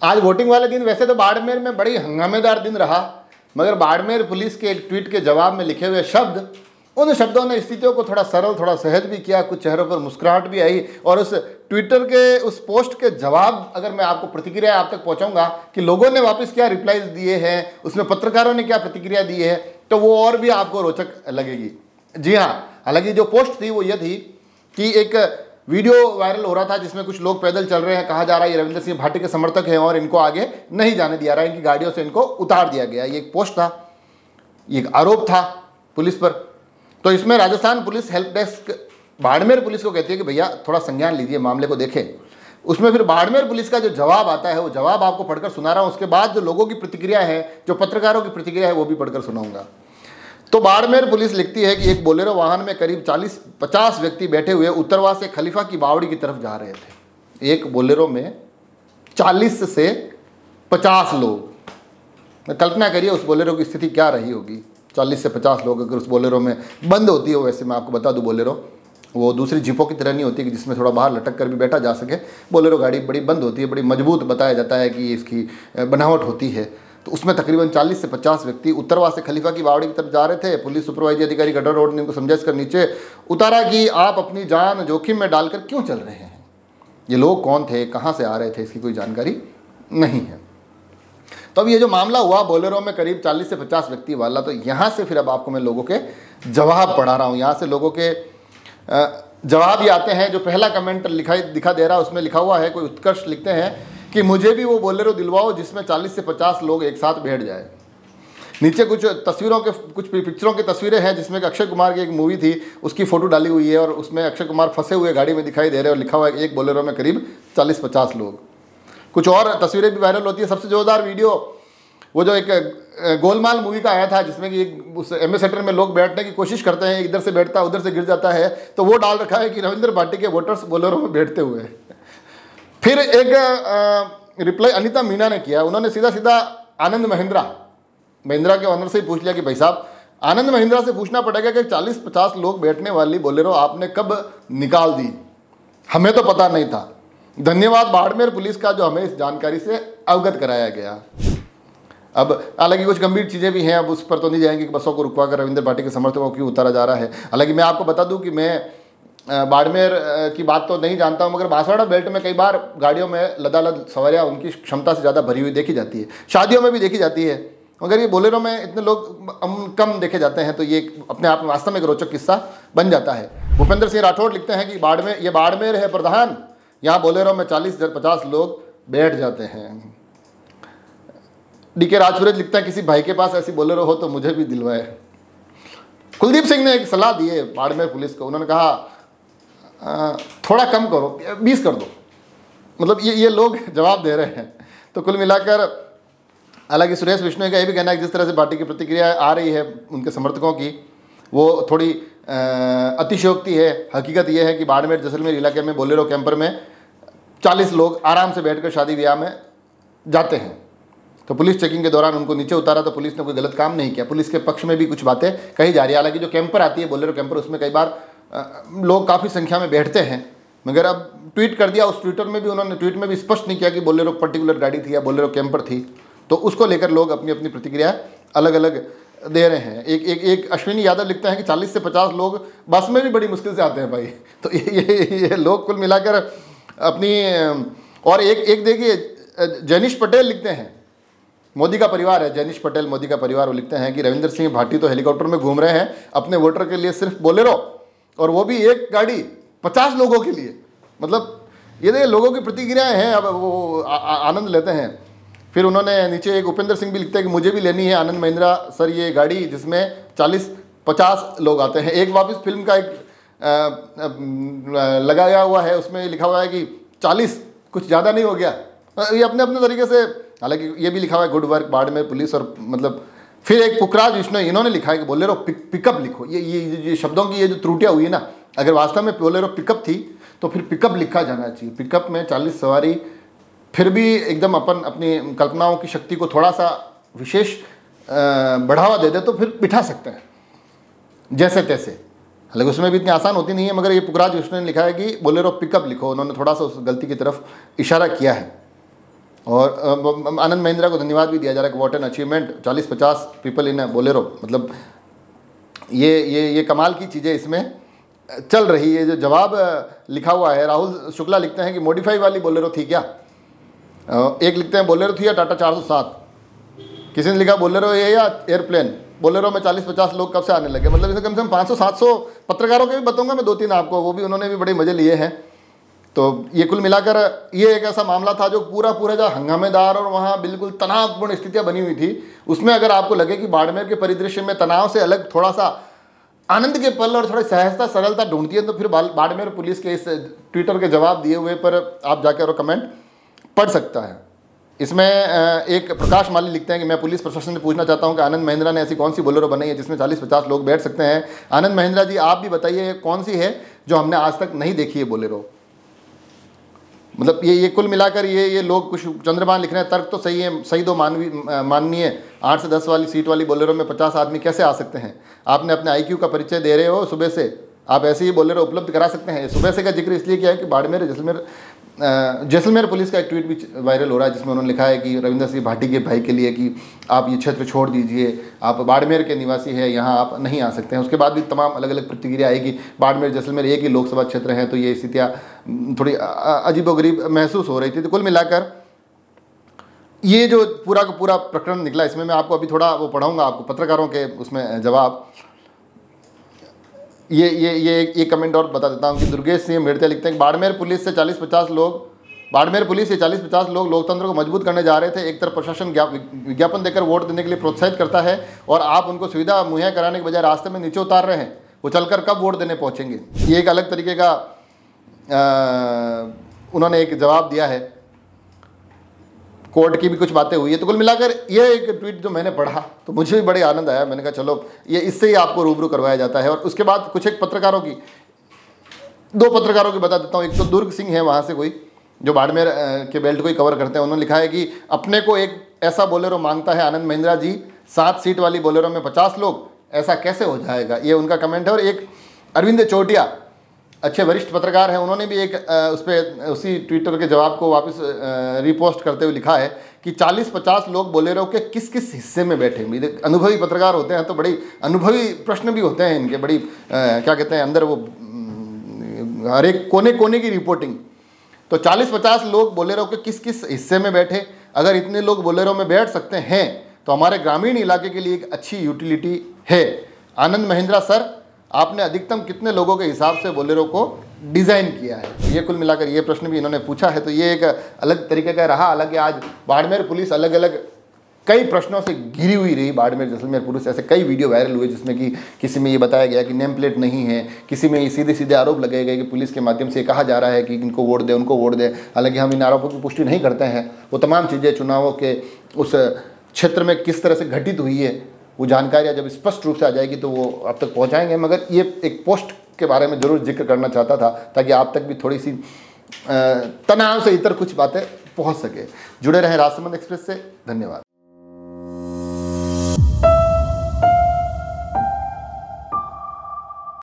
आज वोटिंग वाले दिन वैसे तो बाड़मेर में बड़ी हंगामेदार दिन रहा, मगर बाड़मेर पुलिस के एक ट्वीट के जवाब में लिखे हुए शब्द, उन शब्दों ने स्थितियों को थोड़ा सरल, थोड़ा सहज भी किया, कुछ चेहरों पर मुस्कुराहट भी आई। और उस ट्विटर के उस पोस्ट के जवाब अगर मैं आपको प्रतिक्रिया आप तक पहुंचाऊंगा कि लोगों ने वापस क्या रिप्लाईज दिए हैं, उसमें पत्रकारों ने क्या प्रतिक्रिया दी है, तो वो और भी आपको रोचक लगेगी। जी हाँ, हालांकि जो पोस्ट थी वो ये थी कि एक वीडियो वायरल हो रहा था जिसमें कुछ लोग पैदल चल रहे हैं, कहा जा रहा है ये रविंद्र सिंह भाटी के समर्थक हैं और इनको आगे नहीं जाने दिया रहा है, इनकी गाड़ियों से इनको उतार दिया गया। ये एक पोस्ट था, ये एक आरोप था पुलिस पर। तो इसमें Rajasthan police help desk Barmer police को कहती है कि भैया थोड़ा संज्ञान लीजिए, मामले को देखें। उसमें फिर बाड़मेर पुलिस का जो जवाब आता है वो जवाब आपको पढ़कर सुना रहा हूँ। उसके बाद जो लोगों की प्रतिक्रिया है, जो पत्रकारों की प्रतिक्रिया है, वो भी पढ़कर सुनाऊंगा। तो बाड़मेर पुलिस लिखती है कि एक बोलेरो वाहन में करीब 40-50 व्यक्ति बैठे हुए उत्तरवा से खलीफा की बावड़ी की तरफ जा रहे थे। एक बोलेरो में 40 से 50 लोग, कल्पना करिए उस बोलेरो की स्थिति क्या रही होगी। 40 से 50 लोग अगर उस बोलेरो में बंद होती है, वैसे मैं आपको बता दूं बोलेरो वो दूसरी जीपों की तरह नहीं होती कि जिसमें थोड़ा बाहर लटक कर भी बैठा जा सके। बोलेरो गाड़ी बड़ी बंद होती है, बड़ी मजबूत बताया जाता है कि इसकी बनावट होती है। तो उसमें तकरीबन 40 से 50 व्यक्ति उत्तरवा से खलीफा की बावड़ी की तरफ जा रहे थे। पुलिस सुपरवाइजर अधिकारी गड्ढा रोड ने उनको समझाइश कर नीचे उतारा कि आप अपनी जान जोखिम में डालकर क्यों चल रहे हैं। ये लोग कौन थे, कहाँ से आ रहे थे, इसकी कोई जानकारी नहीं है। तो अब ये जो मामला हुआ बोलेरो में करीब 40 से 50 व्यक्ति वाला, तो यहाँ से फिर अब आपको मैं लोगों के जवाब पढ़ा रहा हूँ। यहाँ से लोगों के जवाब ये आते हैं। जो पहला कमेंट दिखा दे रहा है उसमें लिखा हुआ है, कोई उत्कर्ष लिखते हैं कि मुझे भी वो बोलेरो दिलवाओ जिसमें 40 से 50 लोग एक साथ बैठ जाए। नीचे कुछ तस्वीरों के कुछ पिक्चरों की तस्वीरें हैं जिसमें अक्षय कुमार की एक मूवी थी उसकी फ़ोटो डाली हुई है और उसमें अक्षय कुमार फंसे हुए गाड़ी में दिखाई दे रहे हैं और लिखा हुआ है कि एक बोलेरो में करीब 40-50 लोग। कुछ और तस्वीरें भी वायरल होती है। सबसे जोरदार वीडियो वो जो एक गोलमाल मूवी का आया था जिसमें कि उस एम्बेसडर में लोग बैठने की कोशिश करते हैं, इधर से बैठता है उधर से गिर जाता है, तो वो डाल रखा है कि रविंद्र भाटी के वोटर्स बोलेरो में बैठते हुए। फिर एक रिप्लाई अनीता मीना ने किया। उन्होंने सीधा सीधा आनंद महिंद्रा के ऑनर से ही पूछ लिया कि भाई साहब, आनंद महिंद्रा से पूछना पड़ेगा कि 40-50 लोग बैठने वाली बोलेरो आपने कब निकाल दी, हमें तो पता नहीं था। धन्यवाद बाड़मेर पुलिस का जो हमें इस जानकारी से अवगत कराया गया। अब हालांकि कुछ गंभीर चीज़ें भी हैं, अब उस पर तो नहीं जाएंगे कि बसों को रुकवा कर रविंद्र भाटी के समर्थकों को क्यों उतारा जा रहा है। हालांकि मैं आपको बता दूं कि मैं बाड़मेर की बात तो नहीं जानता हूं, मगर बांसवाड़ा बेल्ट में कई बार गाड़ियों में लदालद सवारियां उनकी क्षमता से ज़्यादा भरी हुई देखी जाती है, शादियों में भी देखी जाती है, मगर ये बोलेरो में इतने लोग कम देखे जाते हैं। तो ये अपने आप में वास्तव में एक रोचक किस्सा बन जाता है। भूपेंद्र सिंह राठौड़ लिखते हैं कि बाड़मेर है प्रधान, यहाँ बोलेरो में 40-50 लोग बैठ जाते हैं। डीके राजपुरेज लिखता है किसी भाई के पास ऐसी बोलेरो हो तो मुझे भी दिलवाए। कुलदीप सिंह ने एक सलाह दी है बाड़मेर पुलिस को, उन्होंने कहा थोड़ा कम करो, 20 कर दो। मतलब ये लोग जवाब दे रहे हैं। तो कुल मिलाकर हालांकि सुरेश विष्णु का ये भी कहना है कि जिस तरह से पार्टी की प्रतिक्रिया आ रही है उनके समर्थकों की, वो थोड़ी अतिशयोक्ति है। हकीकत यह है कि बाड़मेर जैसलमेर इलाके में बोलेरो कैंपर में 40 लोग आराम से बैठकर शादी ब्याह में जाते हैं। तो पुलिस चेकिंग के दौरान उनको नीचे उतारा तो पुलिस ने कोई गलत काम नहीं किया। पुलिस के पक्ष में भी कुछ बातें कही जा रही है। हालांकि जो कैंपर आती है बोलेरो कैंपर, उसमें कई बार लोग काफ़ी संख्या में बैठते हैं, मगर अब ट्वीट कर दिया। उस ट्विटर में भी उन्होंने ट्वीट में भी स्पष्ट नहीं किया कि बोलेरो पर्टिकुलर गाड़ी थी या बोलेरो कैंपर थी। तो उसको लेकर लोग अपनी अपनी प्रतिक्रिया अलग अलग दे रहे हैं। एक अश्विनी यादव लिखते हैं कि 40 से 50 लोग बस में भी बड़ी मुश्किल से आते हैं भाई। तो ये लोग कुल मिलाकर अपनी। और एक देखिए जैनिश पटेल लिखते हैं, मोदी का परिवार है जैनिश पटेल, मोदी का परिवार, वो लिखते हैं कि रविंद्र सिंह भाटी तो हेलीकॉप्टर में घूम रहे हैं अपने वोटर के लिए, सिर्फ बोलेरो, और वो भी एक गाड़ी 50 लोगों के लिए। मतलब ये देखिए लोगों की प्रतिक्रियाएं हैं, अब वो आनंद लेते हैं। फिर उन्होंने नीचे एक उपेंद्र सिंह भी लिखते हैं कि मुझे भी लेनी है आनंद महिंद्रा सर ये गाड़ी जिसमें 40-50 लोग आते हैं। एक वापस फिल्म का एक लगाया हुआ है, उसमें लिखा हुआ है कि 40 कुछ ज़्यादा नहीं हो गया। ये अपने अपने तरीके से, हालांकि ये भी लिखा हुआ है गुड वर्क बाड़मेर पुलिस। और मतलब फिर एक पुखराज विष्णु, इन्होंने लिखा है कि बोलेरो पिकअप लिखो। ये शब्दों की ये जो त्रुटियाँ हुई ना, अगर वास्तव में बोलेरो पिकअप थी तो फिर पिकअप लिखा जाना चाहिए। पिकअप में 40 सवारी फिर भी एकदम अपनी कल्पनाओं की शक्ति को थोड़ा सा विशेष बढ़ावा दे दे तो फिर बिठा सकते हैं जैसे तैसे। हालांकि उसमें भी इतनी आसान होती नहीं है, मगर ये पुखराज विष्णु ने लिखा है कि बोलेरो पिकअप लिखो। उन्होंने थोड़ा सा उस गलती की तरफ इशारा किया है। और आनंद महिंद्रा को धन्यवाद भी दिया जा रहा है कि what an achievement, 40-50 people in Bolero, मतलब ये कमाल की चीज़ें इसमें चल रही है। जो जवाब लिखा हुआ है, राहुल शुक्ला लिखते हैं कि मॉडिफाई वाली बोलेरो थी क्या, एक लिखते हैं बोलेरो थी या टाटा 407, किसी ने लिखा बोलेरो है या एयरप्लेन। बोलेरो में 40-50 लोग कब से आने लगे, मतलब इसमें कम से कम 500-700 पत्रकारों के भी बताऊंगा मैं 2-3 आपको, वो भी उन्होंने भी बड़े मजे लिए हैं। तो ये कुल मिलाकर ये एक ऐसा मामला था जो पूरा जो हंगामेदार और वहाँ बिल्कुल तनावपूर्ण स्थितियाँ बनी हुई थी, उसमें अगर आपको लगे कि बाड़मेर के परिदृश्य में तनाव से अलग थोड़ा सा आनंद के पल और थोड़ी सहजता सरलता ढूंढती है, तो फिर बाड़मेर पुलिस के इस ट्विटर के जवाब दिए हुए पर आप जाकर और कमेंट पढ़ सकता है। इसमें एक प्रकाश माली लिखते हैं कि मैं पुलिस प्रशासन से पूछना चाहता हूं कि आनंद महिंद्रा ने ऐसी कौन सी बोलेरो बनाई है जिसमें 40-50 लोग बैठ सकते हैं। आनंद महिंद्रा जी आप भी बताइए कौन सी है जो हमने आज तक नहीं देखी है बोलेरो। मतलब ये कुल मिलाकर ये लोग कुछ चंद्रमान लिख रहे हैं, तर्क तो सही है, सही दो माननीय 8 से 10 वाली सीट वाली बोलेरो में 50 आदमी कैसे आ सकते हैं। आपने अपने IQ का परिचय दे रहे हो, सुबह से आप ऐसे ही बोलेरो उपलब्ध करा सकते हैं। सुबह से का जिक्र इसलिए किया है कि बाड़मेर जैसलमेर पुलिस का एक ट्वीट भी वायरल हो रहा है जिसमें उन्होंने लिखा है कि रविंदर सिंह भाटी के भाई के लिए कि आप ये क्षेत्र छोड़ दीजिए, आप बाड़मेर के निवासी है, यहाँ आप नहीं आ सकते हैं। उसके बाद भी तमाम अलग अलग प्रतिक्रिया आएगी। बाड़मेर जैसलमेर एक ही लोकसभा क्षेत्र हैं, तो ये स्थितियाँ थोड़ी अजीबोगरीब महसूस हो रही थी। तो कुल मिलाकर ये जो पूरा का पूरा प्रकरण निकला, इसमें मैं आपको अभी थोड़ा वो पढ़ाऊँगा आपको पत्रकारों के उसमें जवाब। ये कमेंट और बता देता हूँ कि दुर्गेश सिंह मेड़ते लिखते हैं कि बाड़मेर पुलिस से 40-50 लोग लोकतंत्र को मजबूत करने जा रहे थे। एक तरफ प्रशासन विज्ञापन देकर वोट देने के लिए प्रोत्साहित करता है और आप उनको सुविधा मुहैया कराने के बजाय रास्ते में नीचे उतार रहे हैं। वो चलकर कब वोट देने पहुँचेंगे। ये एक अलग तरीके का उन्होंने एक जवाब दिया है। कोर्ट की भी कुछ बातें हुई है। तो कुल मिलाकर ये एक ट्वीट जो मैंने पढ़ा तो मुझे भी बड़े आनंद आया। मैंने कहा चलो ये इससे ही आपको रूबरू करवाया जाता है। और उसके बाद कुछ एक पत्रकारों की, 2 पत्रकारों की बता देता हूँ। एक तो दुर्ग सिंह है वहाँ से कोई जो बाड़मेर के बेल्ट को ही कवर करते हैं। उन्होंने लिखा है कि अपने को एक ऐसा बोलेरो मांगता है आनंद महिंद्रा जी, 7 सीट वाली बोलेरो में 50 लोग, ऐसा कैसे हो जाएगा। ये उनका कमेंट है। और एक अरविंद चौटिया अच्छे वरिष्ठ पत्रकार हैं, उन्होंने भी एक उस पर उसी ट्विटर के जवाब को वापस रिपोस्ट करते हुए लिखा है कि 40-50 लोग बोलेरो के किस किस हिस्से में बैठे। अनुभवी पत्रकार होते हैं तो बड़ी अनुभवी प्रश्न भी होते हैं इनके, बड़ी क्या कहते हैं अंदर वो हर एक कोने कोने की रिपोर्टिंग। तो 40-50 लोग बोलेरो के किस किस हिस्से में बैठे। अगर इतने लोग बोलेरो में बैठ सकते हैं तो हमारे ग्रामीण इलाके के लिए एक अच्छी यूटिलिटी है। आनंद महिंद्रा सर, आपने अधिकतम कितने लोगों के हिसाब से बोलेरो को डिज़ाइन किया है। ये कुल मिलाकर ये प्रश्न भी इन्होंने पूछा है। तो ये एक अलग तरीके का रहा। हालांकि आज बाड़मेर पुलिस अलग अलग कई प्रश्नों से घिरी हुई रही। बाड़मेर जैसलमेर पुलिस ऐसे कई वीडियो वायरल हुए जिसमें कि किसी में ये बताया गया कि नेम प्लेट नहीं है, किसी में ये सीधे सीधे आरोप लगाए गए कि पुलिस के माध्यम से कहा जा रहा है कि इनको वोट दे, उनको वोट दे। हालांकि हम इन आरोपों की पुष्टि नहीं करते हैं। वो तमाम चीज़ें चुनावों के उस क्षेत्र में किस तरह से घटित हुई है वो जानकारियाँ जब स्पष्ट रूप से आ जाएगी तो वो आप तक पहुँचाएंगे। मगर ये एक पोस्ट के बारे में ज़रूर जिक्र करना चाहता था ताकि आप तक भी थोड़ी सी तनाव से इतर कुछ बातें पहुँच सके। जुड़े रहें राजसमंद एक्सप्रेस से। धन्यवाद।